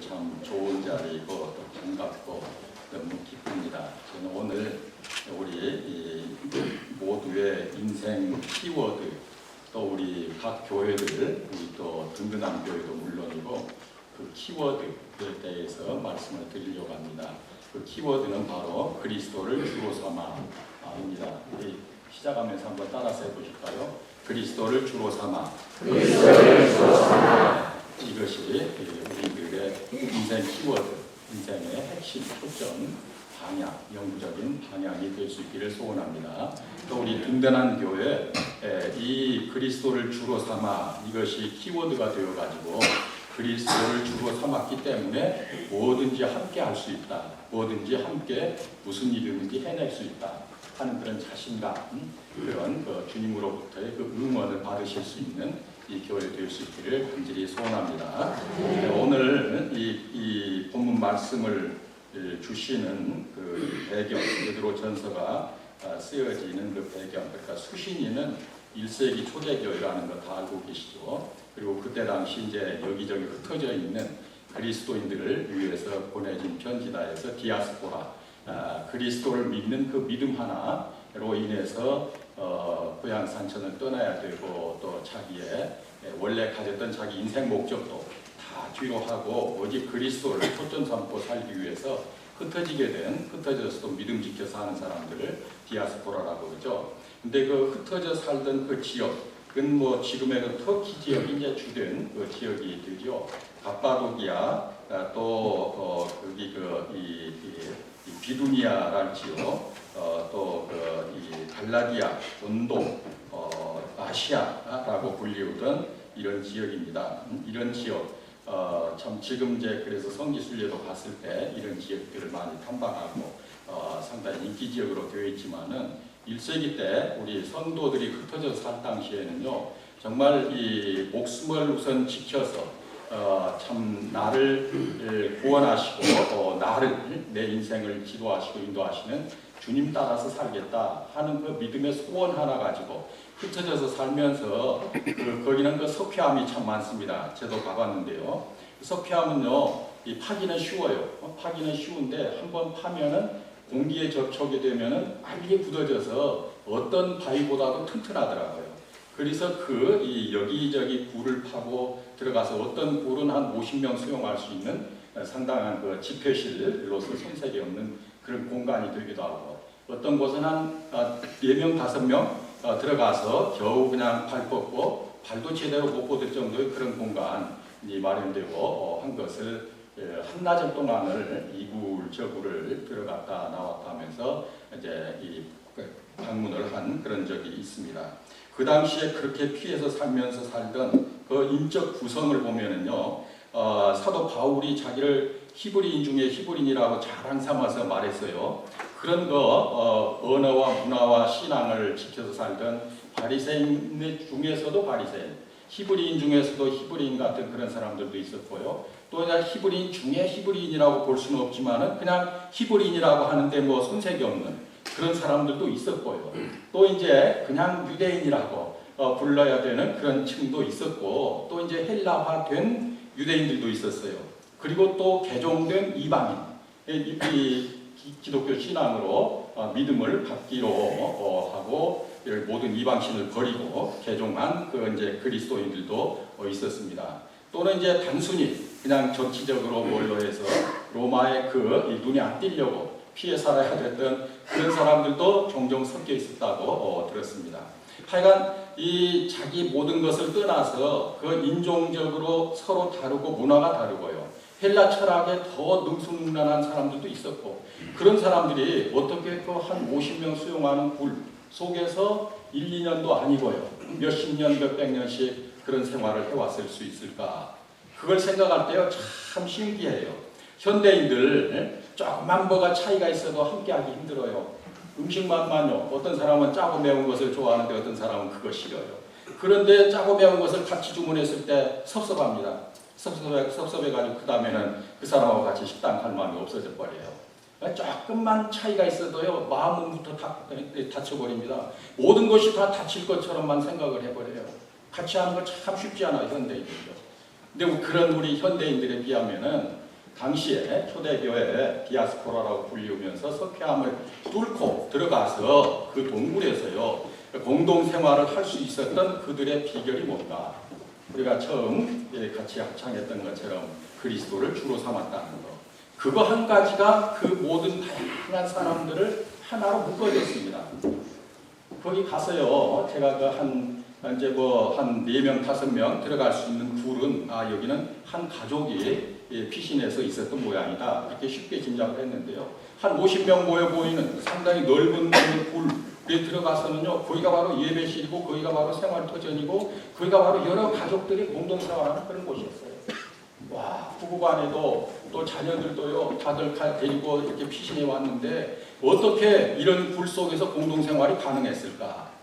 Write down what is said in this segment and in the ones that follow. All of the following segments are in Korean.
참 좋은 자리이고 또 반갑고 너무 기쁩니다. 저는 오늘 우리 모두의 인생 키워드, 또 우리 각 교회들, 우리 또 든든한 교회도 물론이고 그 키워드에 대해서 말씀을 드리려고 합니다. 그 키워드는 바로 그리스도를 주로 삼아입니다. 우리 시작하면서 한번 따라서 해보실까요? 그리스도를 주로 삼아. 그리스도를 주로 삼아. 이것이 우리들의 인생 키워드, 인생의 핵심, 초점, 방향, 영구적인 방향이 될 수 있기를 소원합니다. 또 우리 든든한 교회, 이 그리스도를 주로 삼아 이것이 키워드가 되어가지고 그리스도를 주로 삼았기 때문에 뭐든지 함께 할 수 있다. 뭐든지 함께 무슨 일이든지 해낼 수 있다 하는 그런 자신감, 그런 주님으로부터의 그 응원을 받으실 수 있는 이 교회 될 수 있기를 간절히 소원합니다. 오늘 이 본문 말씀을 주시는 그 배경, 베드로 전서가 쓰여지는 그 배경, 그러니까 수신이는 1세기 초대교회라는 거 다 알고 계시죠. 그리고 그때 당시 이제 여기저기 흩어져 있는 그리스도인들을 위해서 보내진 편지다 해서 디아스포라, 그리스도를 믿는 그 믿음 하나로 인해서 고향 산천을 떠나야 되고 또 자기의 원래 가졌던 자기 인생 목적도 다 뒤로 하고 오직 그리스도를 초점 삼고 살기 위해서 흩어져서도 믿음 지켜서 하는 사람들을 디아스포라라고 그러죠. 근데 그 흩어져 살던 그 지역은 뭐 지금의 그 터키 지역이 이제 주된 그 지역이 되죠. 갑바도기아, 또 거기 이 비두니아라는 지역, 또 이 갈라디아, 온도, 아시아라고 불리우던 이런 지역입니다. 이런 지역, 참 지금 이제 그래서 성지순례도 갔을 때 이런 지역들을 많이 탐방하고 상당히 인기 지역으로 되어 있지만은 1세기 때 우리 성도들이 흩어져 살 당시에는요, 정말 이 목숨을 우선 지켜서 참 나를 구원하시고 나를 내 인생을 지도하시고 인도하시는 주님 따라서 살겠다 하는 그 믿음의 소원 하나 가지고 흩어져서 살면서 거기는 그 석회암이 참 많습니다. 저도 가봤는데요. 석회암은요, 이 파기는 쉬워요. 파기는 쉬운데 한번 파면은 공기에 접촉이 되면은 빨리 굳어져서 어떤 바위보다도 튼튼하더라고요. 그래서 이 여기저기 굴을 파고 들어가서 어떤 굴은 한 50명 수용할 수 있는 상당한 그 집회실로서 손색이 없는 그런 공간이 되기도 하고, 어떤 곳은 한 4명, 5명 들어가서 겨우 그냥 발 뻗고 발도 제대로 못 뻗을 정도의 그런 공간이 마련되고 한 것을 한나절 동안을 이굴저굴을 들어갔다 나왔다 하면서 이제 이 방문을 한 그런 적이 있습니다. 그 당시에 그렇게 피해서 살면서 살던 그 인적 구성을 보면은요, 사도 바울이 자기를 히브리인 중에 히브리인이라고 자랑 삼아서 말했어요. 그런 언어와 문화와 신앙을 지켜서 살던 바리새인 중에서도 바리새인, 히브리인 중에서도 히브리인 같은 그런 사람들도 있었고요. 또 그냥 히브리인 중에 히브리인이라고 볼 수는 없지만은 그냥 히브리인이라고 하는데 뭐 손색이 없는 그런 사람들도 있었고요. 또 이제 그냥 유대인이라고 불러야 되는 그런 층도 있었고, 또 이제 헬라화된 유대인들도 있었어요. 그리고 또 개종된 이방인, 기독교 신앙으로 믿음을 받기로 하고 모든 이방신을 버리고 개종한 이제 그리스도인들도 있었습니다. 또는 이제 단순히 그냥 정치적으로 뭘로 해서 로마의 눈에 안 띄려고 피해 살아야 됐던 그런 사람들도 종종 섞여 있었다고 들었습니다. 하여간 이 자기 모든 것을 떠나서 그 인종적으로 서로 다르고 문화가 다르고요. 헬라 철학에 더 능수능란한 사람들도 있었고, 그런 사람들이 어떻게 한 50명 수용하는 굴 속에서 1, 2년도 아니고요. 몇십 년, 몇백 년씩 그런 생활을 해왔을 수 있을까? 그걸 생각할 때요, 참 신기해요. 현대인들 조금만 뭐가 차이가 있어도 함께하기 힘들어요. 음식만요. 어떤 사람은 짜고 매운 것을 좋아하는데 어떤 사람은 그거 싫어요. 그런데 짜고 매운 것을 같이 주문했을 때 섭섭합니다. 섭섭해가지고 그 다음에는 그 사람하고 같이 식당 갈 마음이 없어져 버려요. 조금만 차이가 있어도요, 마음부터 다쳐버립니다. 모든 것이 다 다칠 것처럼만 생각을 해버려요. 같이 하는 거 참 쉽지 않아요, 현대인들요. 근데 그런 우리 현대인들에 비하면은 당시에 초대교회 디아스포라라고 불리우면서 석회암을 뚫고 들어가서 그 동굴에서요 공동생활을 할 수 있었던 그들의 비결이 뭔가, 우리가 처음 같이 합창했던 것처럼 그리스도를 주로 삼았다는 거, 그거 한 가지가 그 모든 다양한 사람들을 하나로 묶어냈습니다. 거기 가서요 제가 한 4명 5명 들어갈 수 있는 굴은 여기는 한 가족이 피신해서 있었던 모양이다, 그렇게 쉽게 짐작을 했는데요. 한 50명 모여 보이는 상당히 넓은 굴에 들어가서는요 거기가 바로 예배실이고 거기가 바로 생활터전이고 거기가 바로 여러 가족들이 공동생활하는 그런 곳이었어요. 와, 부부간에도 또 자녀들도요 다들 데리고 이렇게 피신해 왔는데 어떻게 이런 굴 속에서 공동생활이 가능했을까?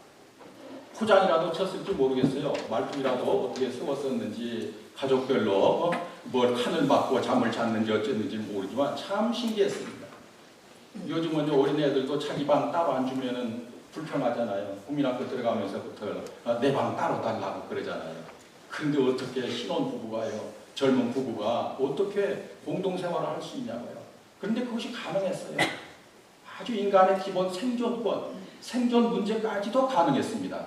포장이라도 쳤을지 모르겠어요. 말뚝이라도 어떻게 세웠었는지, 가족별로 뭘 칸을 받고 잠을 잤는지 어쨌는지 모르지만 참 신기했습니다. 요즘은 어린애들도 자기 방 따로 안 주면은 불편하잖아요. 국민학교 들어가면서부터 내 방 따로 달라고 그러잖아요. 그런데 어떻게 신혼부부가요, 젊은 부부가 어떻게 공동생활을 할 수 있냐고요. 그런데 그것이 가능했어요. 아주 인간의 기본 생존권, 생존 문제까지도 가능했습니다.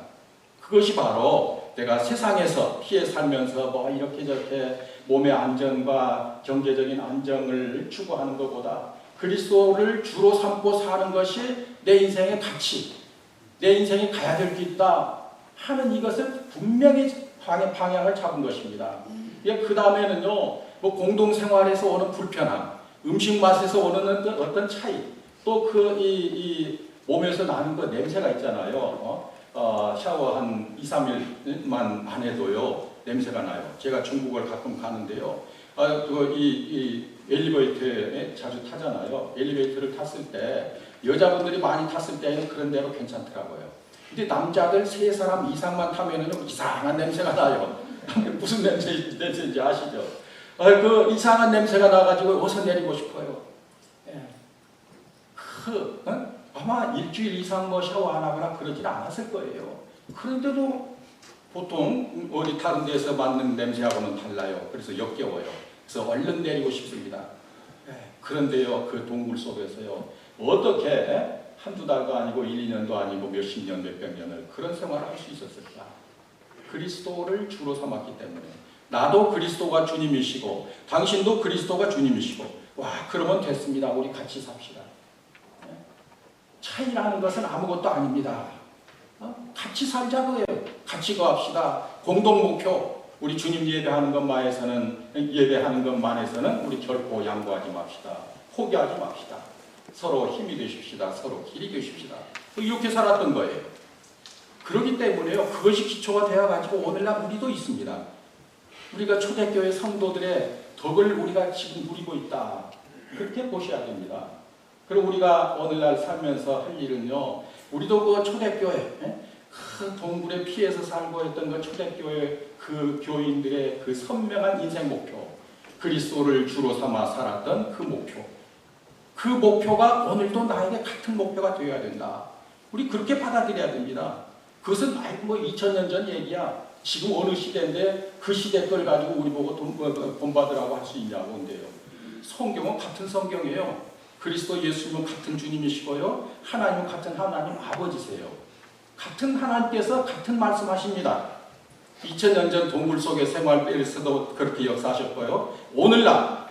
그것이 바로 내가 세상에서 피해 살면서 뭐 이렇게 저렇게 몸의 안정과 경제적인 안정을 추구하는 것보다 그리스도를 주로 삼고 사는 것이 내 인생의 가치, 내 인생이 가야 될 게 있다 하는 이것을 분명히 방향을 잡은 것입니다. 그 다음에는요, 뭐 공동생활에서 오는 불편함, 음식 맛에서 오는 어떤 차이, 또 이 몸에서 나는 그 냄새가 있잖아요. 샤워 한 2-3일만 안 해도요 냄새가 나요. 제가 중국을 가끔 가는데요. 이 엘리베이터에 자주 타잖아요. 엘리베이터를 탔을 때 여자분들이 많이 탔을 때는 그런 대로 괜찮더라고요. 근데 남자들 3사람 이상만 타면은 이상한 냄새가 나요. 무슨 냄새인지 아시죠? 그 이상한 냄새가 나가지고 어서 내리고 싶어요. 예. 아마 일주일 이상 뭐 샤워 안 하거나 그러진 않았을 거예요. 그런데도 보통 어디 다른 데서 맡는 냄새하고는 달라요. 그래서 역겨워요. 그래서 얼른 내리고 싶습니다. 그런데요, 그 동굴 속에서요, 어떻게 한두 달도 아니고 1-2년도 아니고 몇십 년, 몇백 년을 그런 생활을 할 수 있었을까? 그리스도를 주로 삼았기 때문에. 나도 그리스도가 주님이시고 당신도 그리스도가 주님이시고, 와, 그러면 됐습니다. 우리 같이 삽시다. 차이라는 것은 아무것도 아닙니다. 같이 살자고요. 같이 거합시다. 공동 목표. 우리 주님 예배하는 것만에서는 우리 결코 양보하지 맙시다. 포기하지 맙시다. 서로 힘이 되십시다. 서로 길이 되십시다. 이렇게 살았던 거예요. 그렇기 때문에요, 그것이 기초가 되어가지고 오늘날 우리도 있습니다. 우리가 초대교회 성도들의 덕을 우리가 지금 누리고 있다. 그렇게 보셔야 됩니다. 그리고 우리가 오늘날 살면서 할 일은요, 우리도 그 초대교회, 그 동굴에 피해서 살고 있던 그 초대교회 그 교인들의 그 선명한 인생 목표, 그리스도를 주로 삼아 살았던 그 목표, 그 목표가 오늘도 나에게 같은 목표가 되어야 된다. 우리 그렇게 받아들여야 됩니다. 그것은 뭐 2000년 전 얘기야. 지금 어느 시대인데 그 시대 걸 가지고 우리 보고 돈 받으라고 할 수 있냐고. 근데요, 성경은 같은 성경이에요. 그리스도 예수님은 같은 주님이시고요, 하나님은 같은 하나님 아버지세요. 같은 하나님께서 같은 말씀하십니다. 2000년 전 동굴 속의 생활에서도 그렇게 역사하셨고요. 오늘날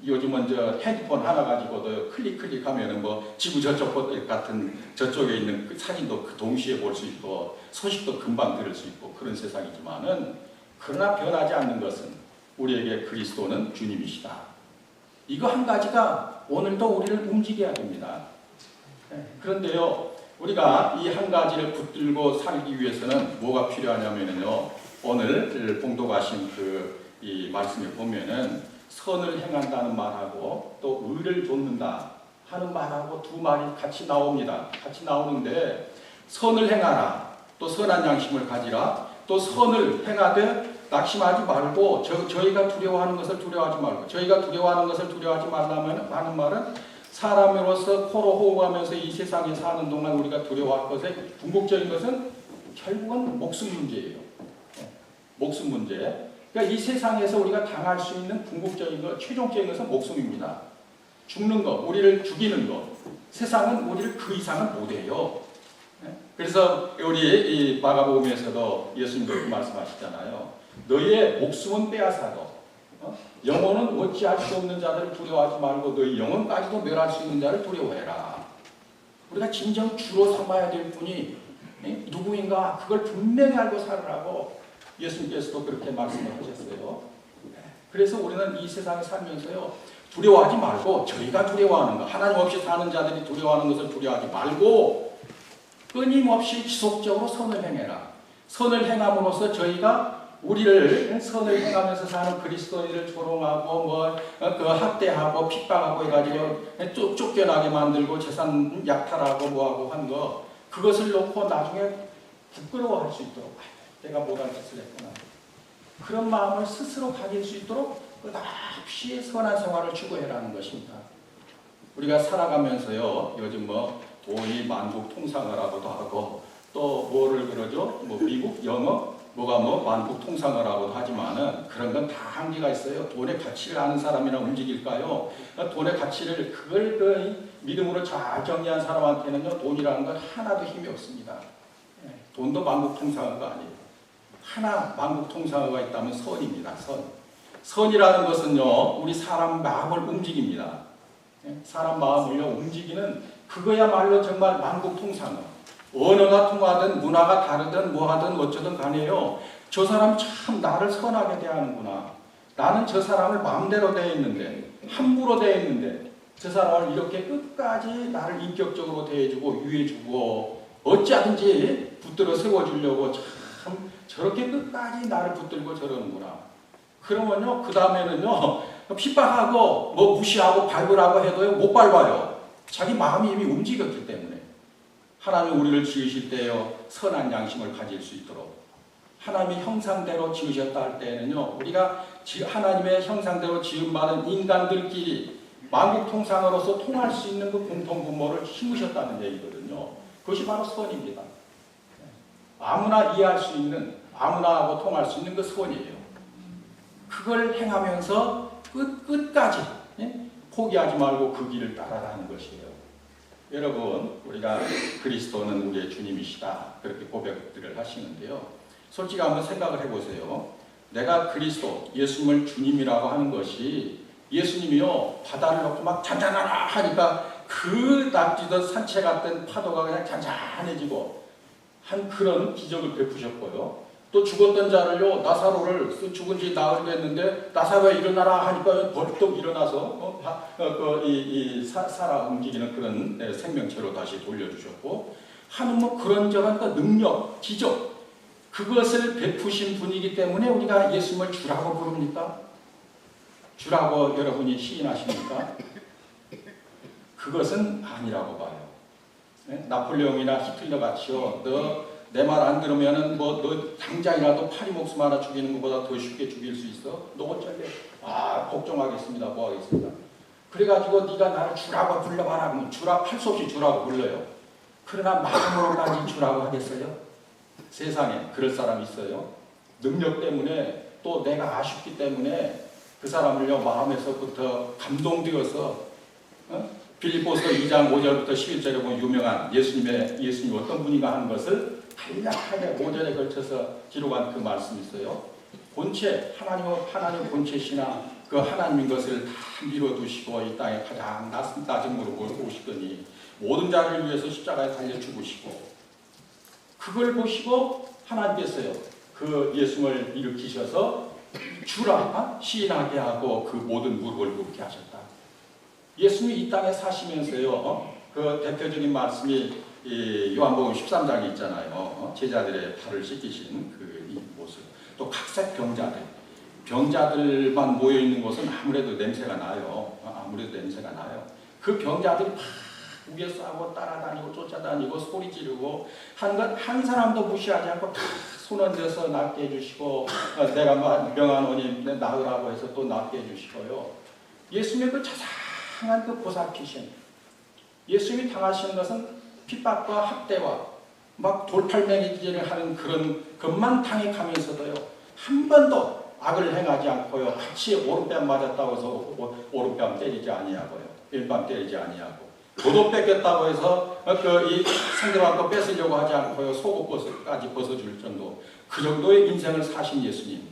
요즘은 핸드폰 하나 가지고도 클릭하면은 뭐 지구 저쪽 같은 저쪽에 있는 그 사진도 그 동시에 볼 수 있고 소식도 금방 들을 수 있고 그런 세상이지만은, 그러나 변하지 않는 것은 우리에게 그리스도는 주님이시다. 이거 한 가지가 오늘도 우리를 움직여야 됩니다. 그런데요, 우리가 이 한 가지를 붙들고 살기 위해서는 뭐가 필요하냐면요, 오늘 봉독하신 이 말씀에 보면은 선을 행한다는 말하고 또 의를 좇는다 하는 말하고 두 말이 같이 나옵니다. 같이 나오는데, 선을 행하라, 또 선한 양심을 가지라, 또 선을 행하되 낙심하지 말고 저희가 두려워하는 것을 두려워하지 말고, 저희가 두려워하는 것을 두려워하지 말라면 하는 말은 사람으로서 코로 호흡하면서 이 세상에 사는 동안 우리가 두려워할 것의 궁극적인 것은 결국은 목숨 문제예요. 목숨 문제. 그러니까 이 세상에서 우리가 당할 수 있는 궁극적인 것, 최종적인 것은 목숨입니다. 죽는 것, 우리를 죽이는 것. 세상은 우리를 그 이상은 못해요. 그래서 우리 이 마가복음에서도 예수님도 말씀하시잖아요. 너희의 목숨은 빼앗아도 영혼은 어찌할 수 없는 자들을 두려워하지 말고 너희 영혼까지도 멸할 수 있는 자를 두려워해라. 우리가 진정 주로 삼아야 될 분이 누구인가 그걸 분명히 알고 살으라고 예수님께서도 그렇게 말씀을 하셨어요. 그래서 우리는 이 세상에 살면서요 두려워하지 말고 저희가 두려워하는 것, 하나님 없이 사는 자들이 두려워하는 것을 두려워하지 말고 끊임없이 지속적으로 선을 행해라. 선을 행함으로써 저희가 우리를 선을 행하면서 사는 그리스도인을 조롱하고 그 학대하고 핍박하고 해가지고 쫓겨나게 만들고 재산 약탈하고 뭐하고 한 거 그것을 놓고 나중에 부끄러워할 수 있도록 내가 못할 짓을 했구나. 그런 마음을 스스로 가질 수 있도록 끝없이 선한 생활을 추구해라는 것입니다. 우리가 살아가면서요 요즘 돈이 만국 통상어라고도 하고 또 뭐를 그러죠? 미국 영어 뭐가 만국 통상어라고도 하지만은 그런 건 다 한계가 있어요. 돈의 가치를 아는 사람이나 움직일까요? 돈의 가치를 그걸 그 믿음으로 잘 정리한 사람한테는요 돈이라는 건 하나도 힘이 없습니다. 돈도 만국 통상어가 아니에요. 하나 만국 통상어가 있다면 선입니다. 선이라는 것은요 우리 사람 마음을 움직입니다. 사람 마음을요 움직이는 그거야말로 정말 만국 통상어. 언어가 통하든 문화가 다르든 뭐하든 어쩌든 간에요. 저 사람 참 나를 선하게 대하는구나. 나는 저 사람을 마음대로 대했는데 함부로 대했는데 저 사람을 이렇게 끝까지 나를 인격적으로 대해주고 유해주고 어찌하든지 붙들어 세워주려고 참 저렇게 끝까지 나를 붙들고 저러는구나. 그러면요 그 다음에는요 핍박하고 무시하고 밟으라고 해도요 못 밟아요. 자기 마음이 이미 움직였기 때문에. 하나님이 우리를 지으실 때요 선한 양심을 가질 수 있도록 하나님의 형상대로 지으셨다 할 때에는요 우리가 하나님의 형상대로 지음받은 인간들끼리 만국통상으로서 통할 수 있는 그 공통분모를 심으셨다는 얘기거든요. 그것이 바로 선입니다. 아무나 이해할 수 있는 아무나하고 통할 수 있는 그 선이에요. 그걸 행하면서 끝까지 포기하지 말고 그 길을 따라가는 것이에요. 여러분 우리가 그리스도는 우리의 주님이시다 그렇게 고백들을 하시는데요. 솔직히 한번 생각을 해보세요. 내가 그리스도 예수님을 주님이라고 하는 것이 예수님이요 바다를 놓고 막 잔잔하라 하니까 그 납치던 산채 같은 파도가 그냥 잔잔해지고 한 그런 기적을 베푸셨고요. 또 죽었던 자를요 나사로를 죽은 지 나흘이 됐는데 나사로야 일어나라 하니까 벌떡 일어나서 살아 움직이는 그런 생명체로 다시 돌려주셨고 하는 그런저런 능력, 기적 그것을 베푸신 분이기 때문에 우리가 예수님을 주라고 부릅니까? 주라고 여러분이 시인하십니까? 그것은 아니라고 봐요. 나폴레옹이나 히틀러 같이요 내 말 안 들으면은 너 당장이라도 파리 목숨 하나 죽이는 것보다 더 쉽게 죽일 수 있어? 너 어쩔래? 복종하겠습니다. 뭐 하겠습니다. 그래가지고 네가 나를 주라고 불러봐라. 그러면 할 수 없이 주라고 불러요. 그러나 마음으로까지 주라고 하겠어요? 세상에 그럴 사람 있어요? 능력 때문에 또 내가 아쉽기 때문에 그 사람을요 마음에서부터 감동되어서 빌립보서 2장 5절부터 11절에 보면 유명한 예수님이 어떤 분인가 하는 것을 간략하게 5절에 걸쳐서 기록한 그 말씀이 있어요. 본체, 하나님 본체시나 그 하나님인 것을 다 미뤄두시고 이 땅에 가장 낮은 무릎을 오시더니 모든 자를 위해서 십자가에 달려 죽으시고 그걸 보시고 하나님께서요 그 예수님을 일으키셔서 주라 시인하게 하고 그 모든 무릎을 꿇게 하셨다. 예수님이 이 땅에 사시면서요 그 대표적인 말씀이 이 요한복음 13장에 있잖아요. 제자들의 발을 씻기신 이 모습. 또 각색 병자들만 모여 있는 곳은 아무래도 냄새가 나요. 그 병자들이 막 우겨 싸고 따라다니고 쫓아다니고 소리 지르고 한 사람도 무시하지 않고 다 손 얹어서 낫게 해주시고 내가 명하노니 나으라고 해서 또 낫게 해주시고요. 예수님의 그 자상한 그 보살피심. 예수님이 당하시는 것은 핍박과 학대와 막 돌팔매기질을 하는 그런 것만 당해가면서도요 한 번도 악을 행하지 않고요. 같이 오른뺨 맞았다고 해서 오른뺨 때리지 아니하고요. 왼뺨 때리지 아니하고 도도 뺏겼다고 해서 이 상대방 거 뺏으려고 하지 않고요. 속옷까지 벗어줄 정도 그 정도의 인생을 사신 예수님.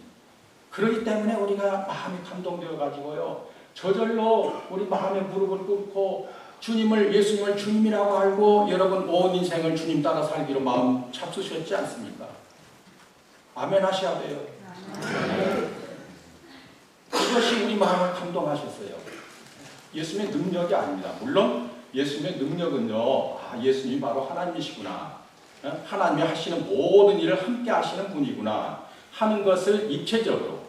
그렇기 때문에 우리가 마음이 감동되어 가지고요. 저절로 우리 마음의 무릎을 꿇고 주님을 예수님을 주님이라고 알고 여러분 온 인생을 주님 따라 살기로 마음 잡수셨지 않습니까? 아멘 하셔야 돼요. 그것이 우리 마음을 감동하셨어요. 예수님의 능력이 아닙니다. 물론 예수님의 능력은요. 예수님이 바로 하나님이시구나. 하나님이 하시는 모든 일을 함께 하시는 분이구나 하는 것을 입체적으로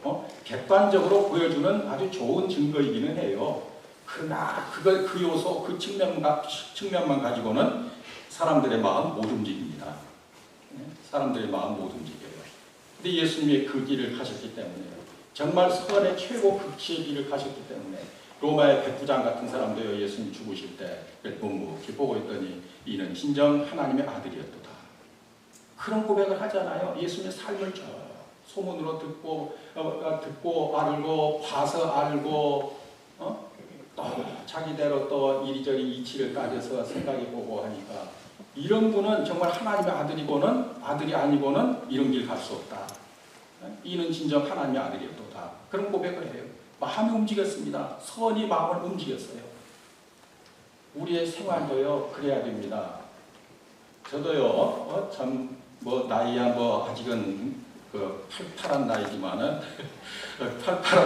객관적으로 보여주는 아주 좋은 증거이기는 해요. 그러나 그 요소, 그 측면만 가지고는 사람들의 마음 못 움직입니다. 사람들의 마음 못 움직여요. 근데 예수님이 그 길을 가셨기 때문에요. 정말 선의 최고 극치의 길을 가셨기 때문에 로마의 백부장 같은 사람도요. 예수님 죽으실 때 묵묵히 보고 있더니 이는 진정 하나님의 아들이었도다. 그런 고백을 하잖아요. 예수님의 삶을 소문으로 듣고 알고 봐서 알고 또 자기대로 또 이리저리 이치를 따져서 생각해보고 하니까 이런 분은 정말 하나님의 아들이 아니고는 이런 길 갈 수 없다. 이는 진정 하나님의 아들이었도다. 그런 고백을 해요. 마음이 움직였습니다. 선이 마음을 움직였어요. 우리의 생활도요 그래야 됩니다. 저도요 나이야 아직은 팔팔한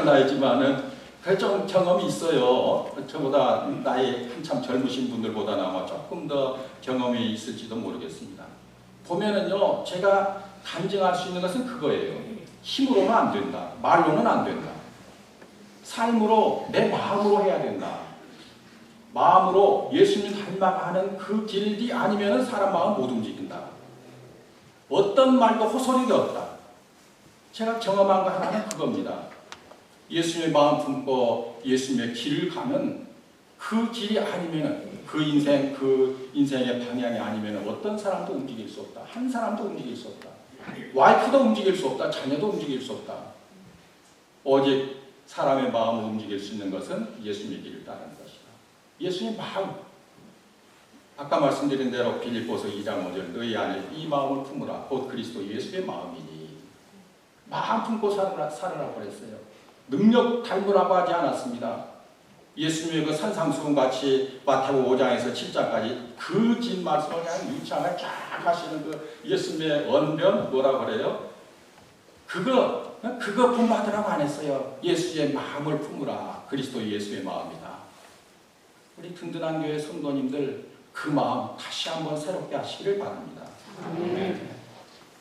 나이지만은 좀 경험이 있어요. 저보다 나이 한참 젊으신 분들보다는 아마 조금 더 경험이 있을지도 모르겠습니다. 보면은요, 제가 간증할 수 있는 것은 그거예요. 힘으로는 안 된다. 말로는 안 된다. 삶으로, 내 마음으로 해야 된다. 마음으로 예수님 닮아가는 그 길이 아니면은 사람 마음 못 움직인다. 어떤 말도 호소리가 없다. 제가 경험한 거 하나는 그겁니다. 예수님의 마음 품고 예수님의 길을 가면 그 길이 아니면은 그 인생의 방향이 아니면은 어떤 사람도 움직일 수 없다. 한 사람도 움직일 수 없다. 와이프도 움직일 수 없다. 자녀도 움직일 수 없다. 오직 사람의 마음을 움직일 수 있는 것은 예수님의 길을 따르는 것이다. 예수님의 마음. 아까 말씀드린 대로 빌립보서 2장 5절 너희 안에 이 마음을 품으라. 곧 그리스도 예수의 마음이니. 마음 품고 살으라고 그랬어요. 능력 닮으라고 하지 않았습니다. 예수님의 그 산상수훈 같이 마태복음 5장에서 7장까지 그 긴 말씀을 그냥 유창을 쫙 하시는 그 예수님의 언변 뭐라 그래요? 그거 본받으라고 안 했어요. 예수의 마음을 품으라. 그리스도 예수의 마음이다. 우리 든든한 교회 성도님들 그 마음 다시 한번 새롭게 하시기를 바랍니다.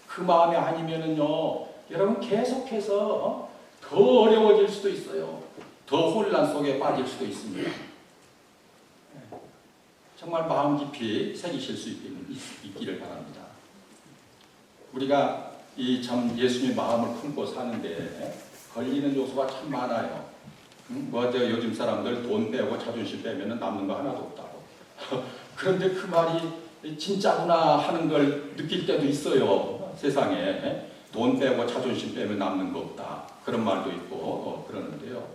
그 마음이 아니면은요, 여러분 계속해서 더 어려워질 수도 있어요. 더 혼란 속에 빠질 수도 있습니다. 정말 마음 깊이 새기실 수 있기를 바랍니다. 우리가 예수님의 마음을 품고 사는데 걸리는 요소가 참 많아요. 요즘 사람들 돈 빼고 자존심 빼면 남는 거 하나도 없다고. 그런데 그 말이 진짜구나 하는 걸 느낄 때도 있어요. 세상에. 돈 빼고 자존심 빼면 남는 거 없다. 그런 말도 있고 그러는데요.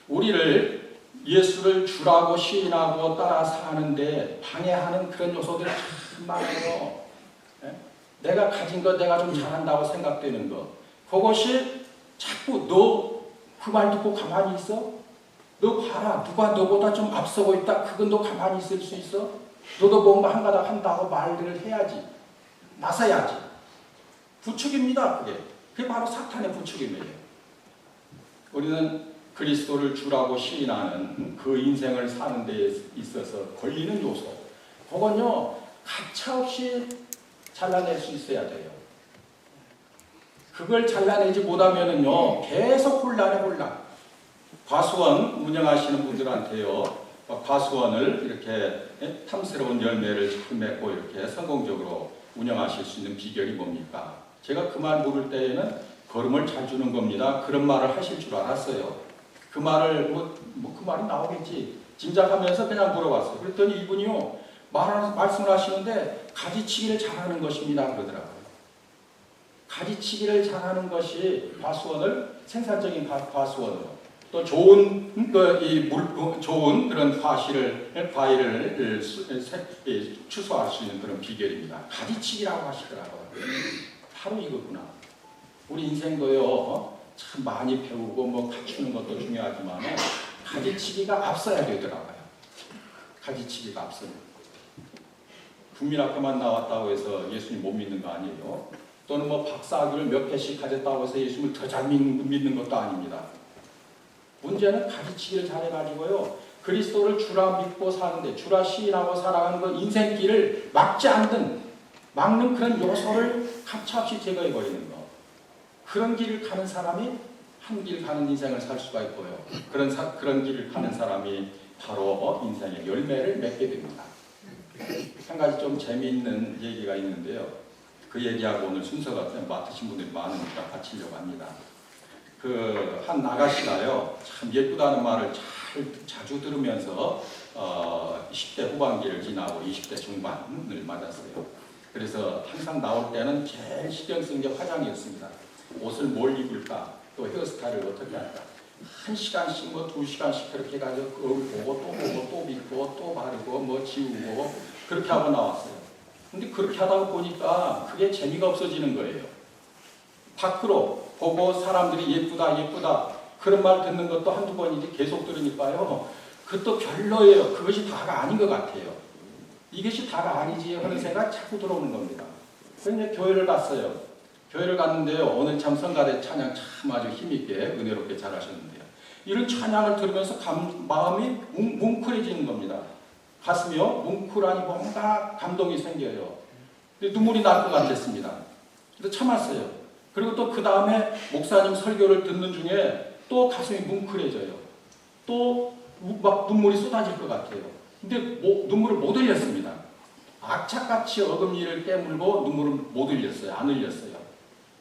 우리를 예수를 주라고 시인하고 따라 사는데 방해하는 그런 요소들이 참 많아요. 내가 가진 것, 내가 좀 잘한다고 생각되는 것. 그것이 자꾸 너 그 말 듣고 가만히 있어? 너 봐라. 누가 너보다 좀 앞서고 있다. 그건 너 가만히 있을 수 있어? 너도 뭔가 한 가닥 한다고 말들을 해야지. 나서야지. 부추깁니다. 그게 바로 사탄의 부추김이에요. 우리는 그리스도를 주라고 시인하는 그 인생을 사는 데 있어서 걸리는 요소. 그건요. 가차없이 잘라낼 수 있어야 돼요. 그걸 잘라내지 못하면은요. 계속 혼란에 혼란. 과수원 운영하시는 분들한테요. 과수원을 이렇게 탐스러운 열매를 잘 맺고 이렇게 성공적으로 운영하실 수 있는 비결이 뭡니까? 제가 그 말 물을 때에는 걸음을 잘 주는 겁니다. 그런 말을 하실 줄 알았어요. 그 말을 그 말이 나오겠지 짐작하면서 그냥 물어봤어요. 그랬더니 이분이요 말씀을 하시는데 가지치기를 잘하는 것입니다 그러더라고요. 가지치기를 잘하는 것이 과수원을 생산적인 과수원으로 또 좋은 좋은 그런 과일을 추수할 수 있는 그런 비결입니다. 가지치기라고 하시더라고요. 바로 이거구나. 우리 인생도요 참 많이 배우고 뭐 갖추는 것도 중요하지만 가지치기가 앞서야 되더라고요. 가지치기가 앞서요. 국민학교만 나왔다고 해서 예수님 못 믿는 거 아니에요. 또는 뭐 박사학위를 몇 개씩 가졌다고 해서 예수님을 더 잘 믿는 것도 아닙니다. 문제는 가지치기를 잘해가지고요. 그리스도를 주라 믿고 사는데 주라 시인하고 살아가는 그 인생길을 막는 그런 요소를 가차없이 제거해버리는 거. 그런 길을 가는 사람이 한 길 가는 인생을 살 수가 있고요. 그런 길을 가는 사람이 바로 인생의 열매를 맺게 됩니다. 한 가지 좀 재미있는 얘기가 있는데요. 그 얘기하고 오늘 순서가 맡으신 분들이 많으니까 바치려고 합니다. 한 아가씨가요, 참 예쁘다는 말을 자주 들으면서 10대 후반기를 지나고 20대 중반을 맞았어요. 그래서 항상 나올 때는 제일 신경 쓴 게 화장이었습니다. 옷을 뭘 입을까, 또 헤어스타일을 어떻게 할까. 1시간씩 뭐 2시간씩 그렇게 해가지고 보고 또 보고 또 믿고 또 바르고 뭐 지우고 그렇게 하고 나왔어요. 근데 그렇게 하다 보니까 그게 재미가 없어지는 거예요. 밖으로 보고 사람들이 예쁘다 그런 말 듣는 것도 한두 번이지 계속 들으니까요. 그것도 별로예요. 그것이 다가 아닌 것 같아요. 이것이 다가 아니지 하는 생각이 자꾸 들어오는 겁니다. 그래서 이제 교회를 갔어요. 교회를 갔는데요. 오늘 참 성가대 찬양 참 아주 힘있게 은혜롭게 잘하셨는데요. 이런 찬양을 들으면서 마음이 뭉클해지는 겁니다. 가슴이요 뭉클하니 뭔가 감동이 생겨요. 눈물이 날 것 같았습니다. 그래서 참았어요. 그리고 또 그 다음에 목사님 설교를 듣는 중에 또 가슴이 뭉클해져요. 또 막 눈물이 쏟아질 것 같아요. 근데 눈물을 못 흘렸습니다. 악착같이 어금니를 깨물고 눈물을 못 흘렸어요. 안 흘렸어요.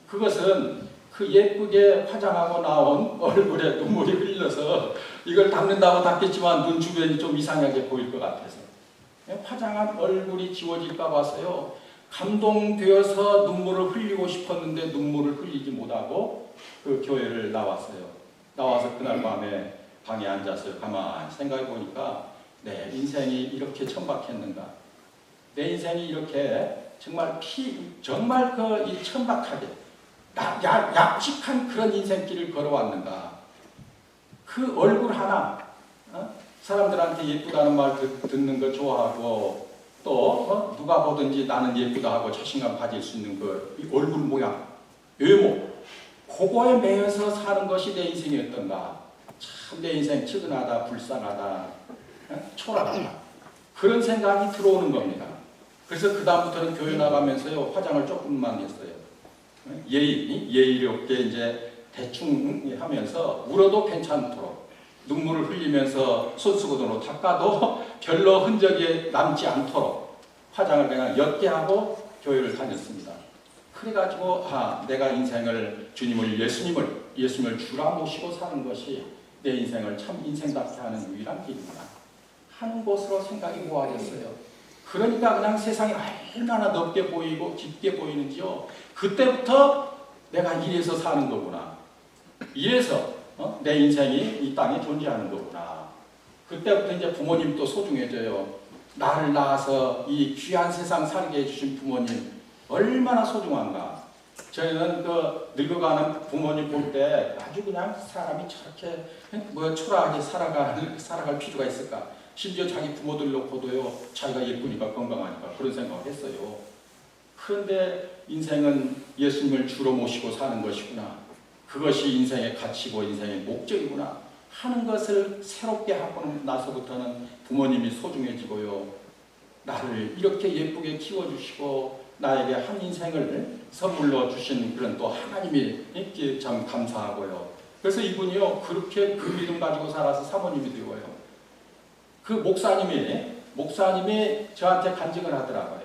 그것은 그 예쁘게 화장하고 나온 얼굴에 눈물이 흘러서 이걸 닦는다고 닦겠지만 눈 주변이 좀 이상하게 보일 것 같아서 화장한 얼굴이 지워질까 봐서요. 감동되어서 눈물을 흘리고 싶었는데 눈물을 흘리지 못하고 그 교회를 나왔어요. 나와서 그날 밤에 방에 앉아서 가만히 생각해 보니까 내 인생이 이렇게 천박했는가? 내 인생이 이렇게 정말 이 천박하게 얍직한 그런 인생길을 걸어왔는가? 그 얼굴 하나 사람들한테 예쁘다는 말 듣는 걸 좋아하고 또 누가 보든지 나는 예쁘다 하고 자신감 가질 수 있는 그 얼굴 모양, 외모 그거에 매여서 사는 것이 내 인생이었던가. 참 내 인생 측은하다, 불쌍하다, 초라하다 그런 생각이 들어오는 겁니다. 그래서 그 다음부터는 교회 나가면서요 화장을 조금만 했어요. 예의롭게 이제 대충 하면서 울어도 괜찮도록 눈물을 흘리면서 손수건으로 닦아도 별로 흔적이 남지 않도록 화장을 그냥 옅게 하고 교회를 다녔습니다. 그래가지고 내가 인생을 예수님을 주라 모시고 사는 것이 내 인생을 참 인생답게 하는 유일한 길이구나 하는 것으로 생각이 모아졌어요. 그러니까 그냥 세상이 얼마나 넓게 보이고 깊게 보이는지요. 그때부터 내가 이래서 사는 거구나. 이래서 내 인생이 이 땅에 존재하는 거구나. 그때부터 이제 부모님도 소중해져요. 나를 낳아서 이 귀한 세상 살게 해주신 부모님 얼마나 소중한가. 저희는 늙어가는 부모님 볼 때 아주 그냥 사람이 저렇게 초라하게 살아갈 필요가 있을까. 심지어 자기 부모들 놓고도요 자기가 예쁘니까 건강하니까 그런 생각을 했어요. 그런데 인생은 예수님을 주로 모시고 사는 것이구나. 그것이 인생의 가치고 인생의 목적이구나 하는 것을 새롭게 하고 나서부터는 부모님이 소중해지고요. 나를 이렇게 예쁘게 키워주시고 나에게 한 인생을 선물로 주신 그런 또 하나님이 참 감사하고요. 그래서 이분이요 그렇게 그 믿음 가지고 살아서 사모님이 되어요. 그 목사님이 저한테 간증을 하더라고요.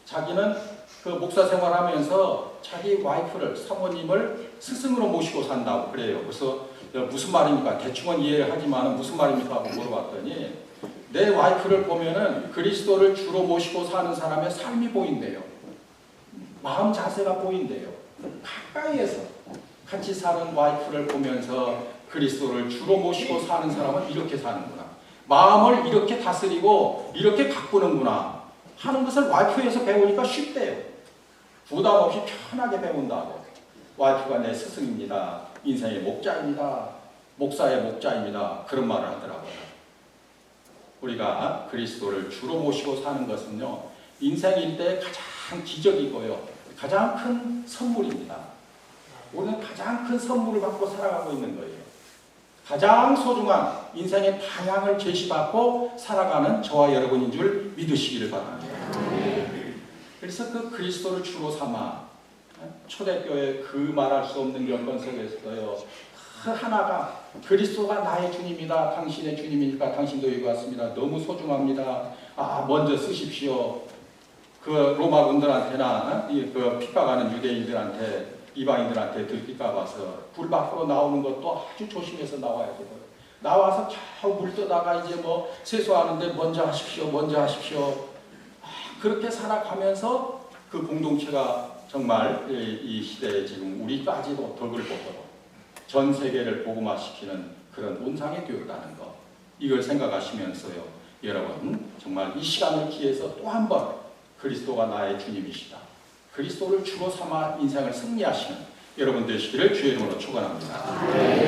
자기는 그 목사 생활하면서 자기 와이프를 사모님을 스승으로 모시고 산다고 그래요. 그래서 무슨 말입니까? 대충은 이해하지만 무슨 말입니까? 하고 물어봤더니 내 와이프를 보면은 그리스도를 주로 모시고 사는 사람의 삶이 보인대요. 마음 자세가 보인대요. 가까이에서 같이 사는 와이프를 보면서 그리스도를 주로 모시고 사는 사람은 이렇게 사는구나. 마음을 이렇게 다스리고 이렇게 가꾸는구나 하는 것을 와이프에서 배우니까 쉽대요. 부담 없이 편하게 배운다고. 와이프가 내 스승입니다. 인생의 목자입니다. 목사의 목자입니다. 그런 말을 하더라고요. 우리가 그리스도를 주로 모시고 사는 것은요, 인생일 때 가장 기적이고요, 가장 큰 선물입니다. 우리는 가장 큰 선물을 받고 살아가고 있는 거예요. 가장 소중한 인생의 방향을 제시받고 살아가는 저와 여러분인 줄 믿으시기를 바랍니다. 그래서 그 그리스도를 주로 삼아 초대교회 그 말할 수 없는 여건 속에서요, 그 하나가 그리스도가 나의 주님이다. 당신의 주님이니까 당신도 여기 왔습니다. 너무 소중합니다. 먼저 쓰십시오. 그 로마 군들한테나 그 핍박하는 유대인들한테, 이방인들한테 들킬까 봐서 불 밖으로 나오는 것도 아주 조심해서 나와야 되고요. 나와서 저 물 떠다가 이제 뭐 세수하는데 먼저 하십시오. 먼저 하십시오. 그렇게 살아가면서 그 공동체가 정말 이 시대에 지금 우리까지도 덕을 보도록 전 세계를 복음화시키는 그런 온상이 되었다는 것, 이걸 생각하시면서요, 여러분 정말 이 시간을 기해서 또 한 번 그리스도가 나의 주님이시다, 그리스도를 주로 삼아 인생을 승리하시는 여러분 되시기를 주의 이름으로 축원합니다.